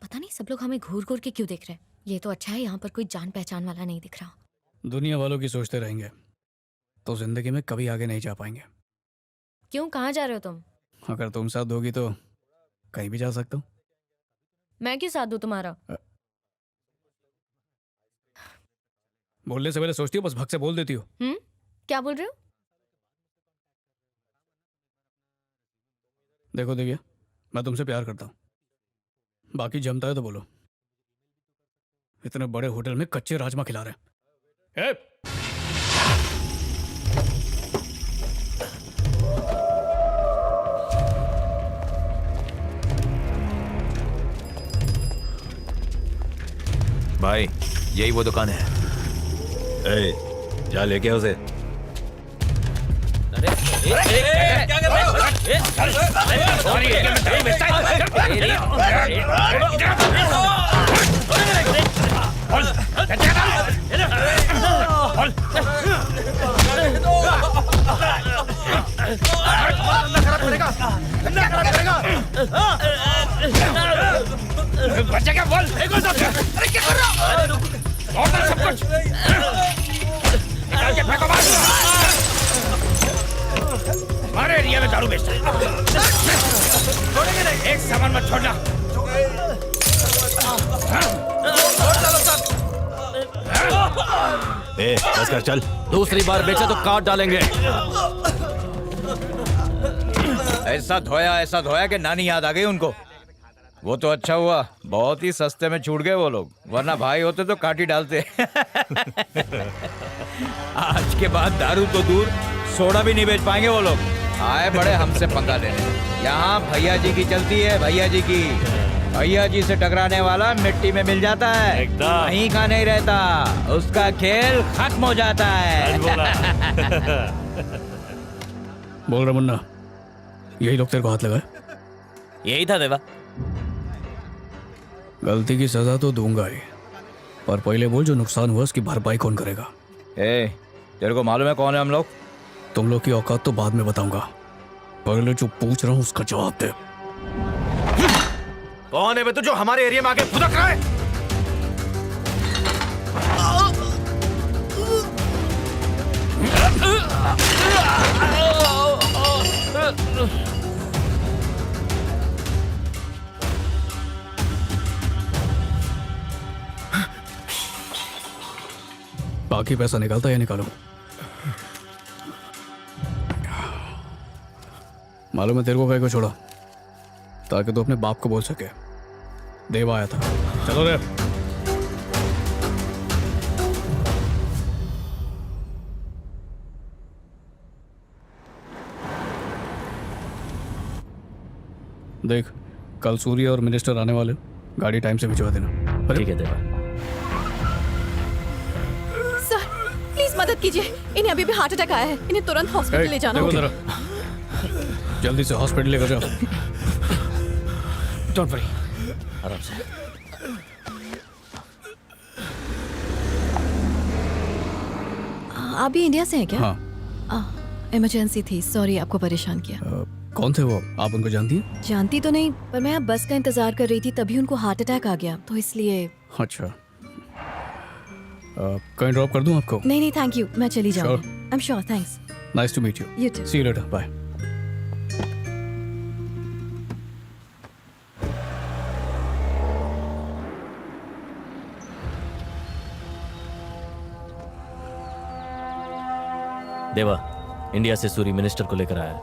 पता नहीं सब लोग हमें घूर घूर के क्यों देख रहे हैं। ये तो अच्छा है यहाँ पर कोई जान पहचान वाला नहीं दिख रहा। दुनिया वालों की सोचते रहेंगे तो जिंदगी में कभी आगे नहीं जा पाएंगे। क्यों, कहाँ जा रहे हो तुम? अगर तुम साथ दोगी तो कहीं भी जा सकता हूँ। मैं क्यों साथ दूँ तुम्हारा? बोलने से पहले सोचती हो, बस भग से बोल देती हो। क्या बोल रहे हो? देखो दिव्या, मैं तुमसे प्यार करता हूँ, बाकी जमता है तो बोलो। इतने बड़े होटल में कच्चे राजमा खिला रहे हैं। भाई यही वो दुकान है। ए, जा लेके उसे। क्या कर रहे बच्चा क्या बोल? अरे क्या कर रहा हो? छोड़ सब कुछ, निकाल के फेंको बाहर। हमारे एरिया में दारू बेचता है, छोड़ेंगे नहीं। एक सामान मत छोड़ना। ए, बस कर चल। दूसरी बार बेचा तो काट डालेंगे। ऐसा धोया कि नानी याद आ गई उनको। वो तो अच्छा हुआ, बहुत ही सस्ते में छूट गए वो लोग, वरना भाई होते तो काटी डालते। आज के बाद दारू तो दूर, सोडा भी नहीं बेच पाएंगे वो लोग। आए बड़े हमसे पंगा लेने। यहाँ भैया जी की चलती है, भैया जी की। भैया जी से टकराने वाला मिट्टी में मिल जाता है, वहीं का नहीं रहता, उसका खेल खत्म हो जाता है। बोल रहा मुन्ना, यही लोग तेरे को हाथ लगाए? यही था देवा। गलती की सजा तो दूंगा ही, पर पहले बोल जो नुकसान हुआ उसकी भरपाई कौन करेगा? तेरे को मालूम है कौन है हम लोग? तुम लोग की औकात तो बाद में बताऊंगा, पहले जो पूछ रहा हूँ उसका जवाब दे। कौन है बे तू जो हमारे एरिया में आके फुदक रहा है? बाकी पैसा निकालता या निकालूं? मालूम है तेरे को कहीं को छोड़ा ताकि तू अपने बाप को बोल सके देवा आया था। चलो रे। देख, कल सूर्य और मिनिस्टर आने वाले, गाड़ी टाइम से भिजवा देना। ठीक है देवा। सर प्लीज मदद कीजिए, इन्हें अभी भी हार्ट अटैक आया है, इन्हें तुरंत हॉस्पिटल ले जाना होगा। जल्दी से हॉस्पिटल लेकर जाओ। डोंट वरी, आराम से। आप भी इंडिया से हैं क्या? हाँ। इमरजेंसी थी, सॉरी आपको परेशान किया। कौन थे वो? आप उनको जानती हैं? जानती तो नहीं, पर मैं बस का इंतजार कर रही थी, तभी उनको हार्ट अटैक आ गया, तो इसलिए। अच्छा, कहीं ड्रॉप कर दूं आपको? नहीं नहीं थैंक यू, मैं चली जाऊंगी। I am sure, thanks. Nice to meet you. You too. See you later, bye. Deva, India से सूरी मिनिस्टर को लेकर आया है।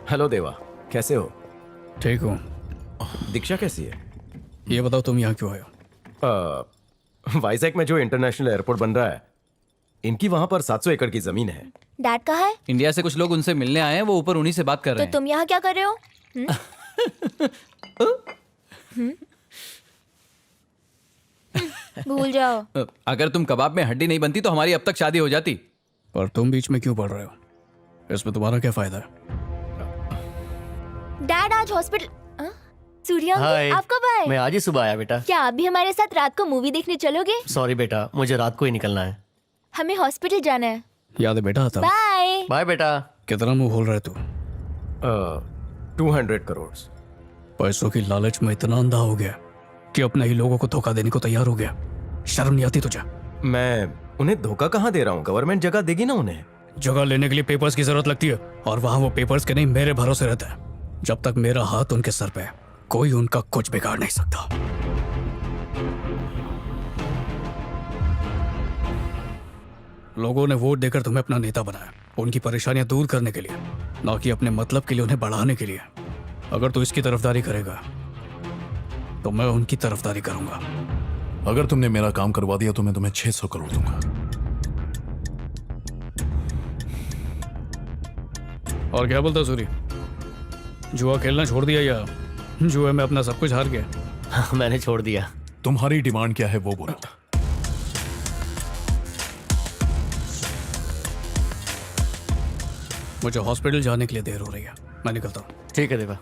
हेलो देवा, कैसे हो? ठीक हूँ। दीक्षा कैसी है? ये बताओ तुम यहाँ क्यों आए हो? वाइजैक में जो इंटरनेशनल एयरपोर्ट बन रहा है, इनकी वहां पर 700 एकड़ की जमीन है। डैड कहाँ है? इंडिया से कुछ लोग उनसे मिलने आए हैं, वो ऊपर उन्हीं से बात कर रहे हैं। तो तुम यहाँ क्या कर रहे हो? भूल जाओ। अगर तुम कबाब में हड्डी नहीं बनती तो हमारी अब तक शादी हो जाती। पर तुम बीच में क्यों पड़ रहे हो? इसमें तुम्हारा क्या फायदा है? डैड आज हॉस्पिटल। सूर्या अंकल, आप कब आए? मैं आज ही सुबह आया बेटा। क्या आप भी हमारे साथ रात को मूवी देखने चलोगे? सॉरी बेटा, मुझे रात को ही निकलना है। हमें हॉस्पिटल जाना है। याद है बेटा आता? बाय बाय बेटा। कितना मुंह खोल रहा है तू? 200 करोड़। पैसों की लालच में इतना अंधा हो गया कि अपने ही लोगों को धोखा देने को तैयार हो गया। शर्म नहीं आती तुझे? मैं उन्हें धोखा कहाँ दे रहा हूँ, गवर्नमेंट जगह देगी ना उन्हें। जगह लेने के लिए पेपर्स की जरूरत लगती है और वहां वो पेपर्स के नहीं मेरे भरोसे रहता है। जब तक मेरा हाथ उनके सर पे है कोई उनका कुछ बिगाड़ नहीं सकता। लोगों ने वोट देकर तुम्हें अपना नेता बनाया उनकी परेशानियां दूर करने के लिए, ना कि अपने मतलब के लिए उन्हें बढ़ाने के लिए। अगर तू इसकी तरफदारी करेगा तो मैं उनकी तरफदारी करूंगा। अगर तुमने मेरा काम करवा दिया तो मैं तुम्हें 600 करोड़ दूंगा। और क्या बोलता सूरी, जुआ खेलना छोड़ दिया या जुए में अपना सब कुछ हार गया? मैंने छोड़ दिया। तुम्हारी डिमांड क्या है वो बोलो। मुझे हॉस्पिटल जाने के लिए देर हो रही है, मैं निकलता हूँ। ठीक है देवा।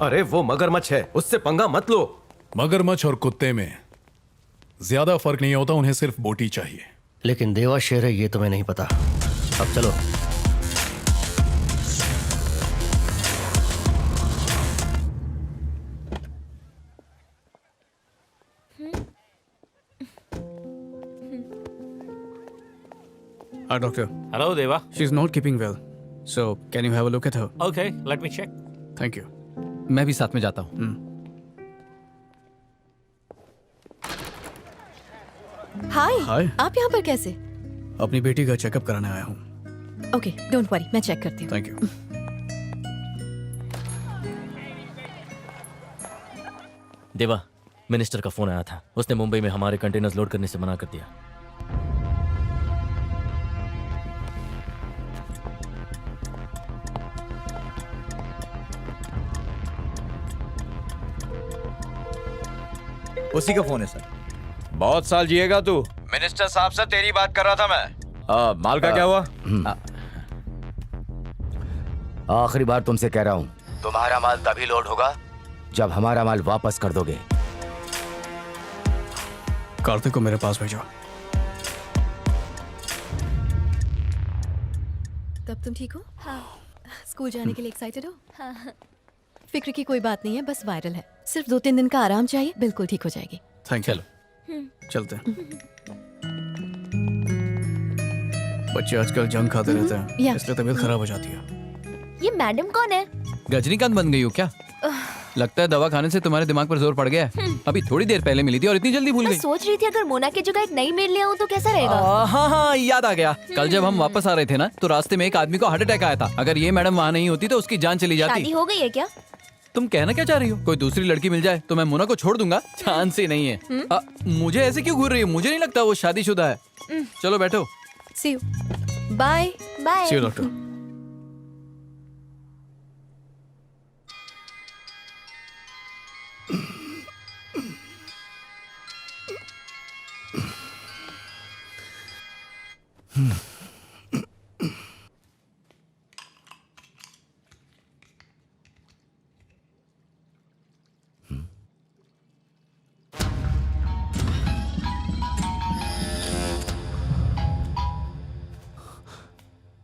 अरे वो मगरमच्छ है, उससे पंगा मत लो। मगरमच्छ और कुत्ते में ज्यादा फर्क नहीं होता, उन्हें सिर्फ बोटी चाहिए। लेकिन देवा शेर है ये तुम्हें नहीं पता। अब चलो। Hi, doctor. Hello, Deva. She's not keeping well. So, can you have a look at her? Okay, let me check. Thank you. मैं भी साथ में जाता हूँ। हाय। हाय। आप यहाँ पर कैसे? अपनी बेटी का चेकअप कराने आया हूँ। ओके, डोंट वरी, मैं चेक करती हूँ। Thank you. देवा, मिनिस्टर का फोन आया था। उसने मुंबई में हमारे कंटेनर्स लोड करने से मना कर दिया। उसी का फोन है सर। बहुत साल जिएगा तू। मिनिस्टर साहब से तेरी बात कर रहा था मैं। माल का क्या हुआ? आखिरी बार तुमसे कह रहा हूं, तुम्हारा माल तभी लोड होगा जब हमारा माल वापस कर दोगे। कार्तिक को मेरे पास भेजो। तब तुम ठीक हो? हाँ। स्कूल जाने के लिए एक्साइटेड हो? हाँ। फिक्र की कोई बात नहीं है, बस वायरल है। सिर्फ 2-3 दिन का आराम चाहिए, बिल्कुल ठीक हो जाएगी। Thank you. चलते हैं। बच्चे आजकल जंक खाते रहते हैं, इसलिए तबीयत खराब हो जाती है। ये मैडम कौन है? रजनीकांत बन गई हो क्या? लगता है दवा खाने से तुम्हारे दिमाग पर जोर पड़ गया है। अभी थोड़ी देर पहले मिली थी और इतनी जल्दी भूल मैं गई। सोच रही थी अगर मोना की जगह एक नई मेल ले आऊं तो कैसा रहेगा? हाँ, याद आ गया। कल जब हम वापस आ रहे थे ना तो रास्ते में एक आदमी को हार्ट अटैक आया था। अगर ये मैडम वहाँ नहीं होती तो उसकी जान चली जाती। शादी हो गई है क्या? तुम कहना क्या चाह रही हो? कोई दूसरी लड़की मिल जाए तो मैं मोना को छोड़ दूंगा? चांस ही नहीं है। मुझे ऐसे क्यों घूर रही हो? मुझे नहीं लगता वो शादीशुदा है। चलो बैठो। See you. Bye bye. See you doctor.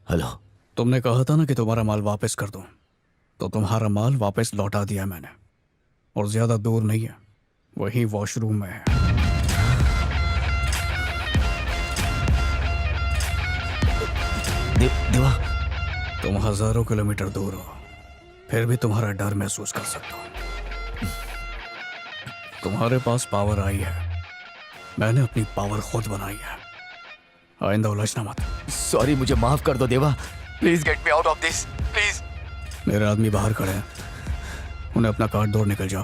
Hello. तुमने कहा था ना कि तुम्हारा माल वापस कर दूं, तो तुम्हारा माल वापस लौटा दिया मैंने, और ज्यादा दूर नहीं है, वही वॉशरूम में है। देवा, तुम हजारों किलोमीटर दूर हो, फिर भी तुम्हारा डर महसूस कर सकता हूं। तुम्हारे पास पावर आई है, मैंने अपनी पावर खुद बनाई है। आइंदा उलझना मत। सॉरी, मुझे माफ कर दो देवा। Please get me out of this, please. मेरे आदमी बाहर खड़े हैं, उन्हें अपना कार्ड दौड़ निकल जा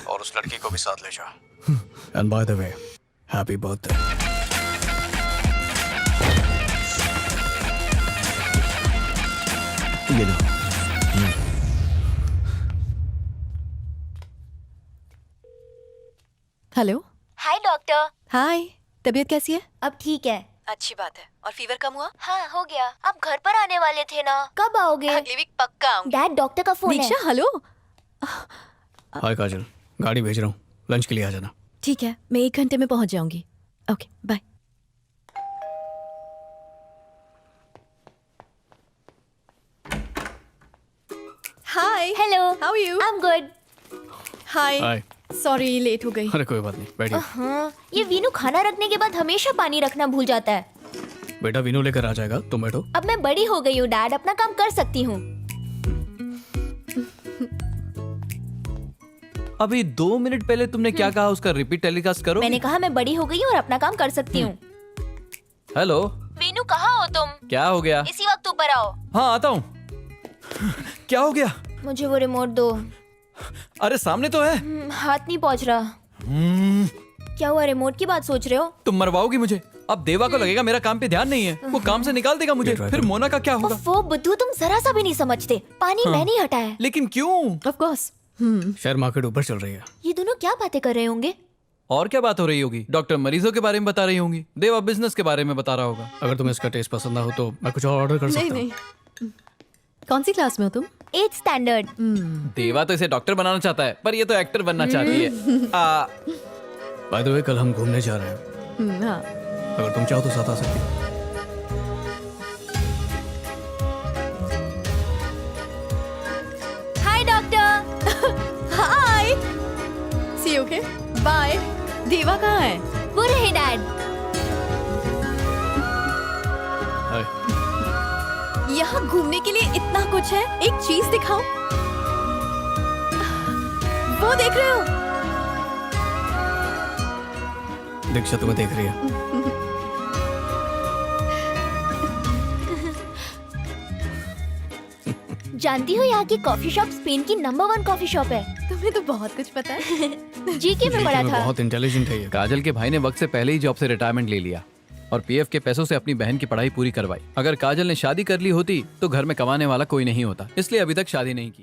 और उस लड़की को भी साथ ले जा। And by the way, happy birthday. ये लो। हेलो। हाय डॉक्टर। हाय, तबीयत कैसी है? अब ठीक है। अच्छी बात है। और फीवर कम हुआ? हाँ, हो गया। आप घर पर आने वाले थे ना, कब आओगे? अगली वीक पक्का आऊंगी। डैड, डॉक्टर का फोन है। दीक्षा, हेलो। हाय काजल, गाड़ी भेज रहा हूँ, लंच के लिए आ जाना। ठीक है, मैं 1 घंटे में पहुंच जाऊंगी। Okay, bye. How are you? I am good. Hi. Hi. Sorry late हो गई। अरे कोई बात नहीं, बैठिए। हाँ, ये वीनू खाना रखने के बाद हमेशा पानी रखना भूल जाता है। बेटा विनू लेकर आ जाएगा, तुम बैठो। अब मैं बड़ी हो गई हूँ डैड, अपना काम कर सकती हूँ। अभी 2 मिनट पहले तुमने क्या कहा, उसका रिपीट टेलीकास्ट करो। मैंने कहा मैं बड़ी हो गई हूँ और अपना काम कर सकती हूँ। हेलो, वीनू कहाँ हो तुम? क्या हो गया? इसी वक्त ऊपर आओ। हाँ आता हूँ। क्या हो गया? मुझे वो रिमोट दो। अरे सामने तो है। हाथ नहीं पहुँच रहा। क्या हुआ, रिमोट की बात सोच रहे हो? तुम मरवाओगी मुझे। अब देवा को लगेगा मेरा काम पे ध्यान नहीं है, वो काम से निकाल देगा मुझे। फिर मोना का क्या होगा? वो बुद्धू, तुम जरा सा भी नहीं समझते। पानी मैंने ही हटाया। लेकिन क्यों? Of course. शेयर मार्केट ऊपर चल रही है। ये दोनों क्या बातें कर रहे होंगे? और क्या बात हो रही होगी? डॉक्टर मरीजों के बारे में बता रही होंगी, देवा बिजनेस के बारे में बता रहा होगा। अगर तुम्हें इसका टेस्ट पसंद ना हो तो मैं कुछ और ऑर्डर कर सकता नहीं हूँ। नहीं। कौन सी क्लास में हो तुम? 8th standard. देवा तो इसे डॉक्टर बनाना चाहता है, पर ये तो एक्टर बनना चाहती है। बाय द वे कल हम घूमने जा रहे हैं, हाँ। अगर तुम चाहो तो साथ आ सकती हो। Hi doctor. Hi. See okay bye. Deva कहाँ है? वो रहे डैड। हाय। यहाँ घूमने के लिए इतना कुछ है, एक चीज दिखाओ। वो देख रहे हो? दीक्षा तुम्हें देख रही है। जानती हो यहाँ की कॉफी शॉप स्पेन की नंबर 1 कॉफी शॉप है। तुम्हें तो बहुत कुछ पता है। जीके में पढ़ा था। बहुत इंटेलिजेंट है ये। काजल के भाई ने वक्त से पहले ही जॉब से रिटायरमेंट ले लिया और पीएफ के पैसों से अपनी बहन की पढ़ाई पूरी करवाई। अगर काजल ने शादी कर ली होती तो घर में कमाने वाला कोई नहीं होता, इसलिए अभी तक शादी नहीं की।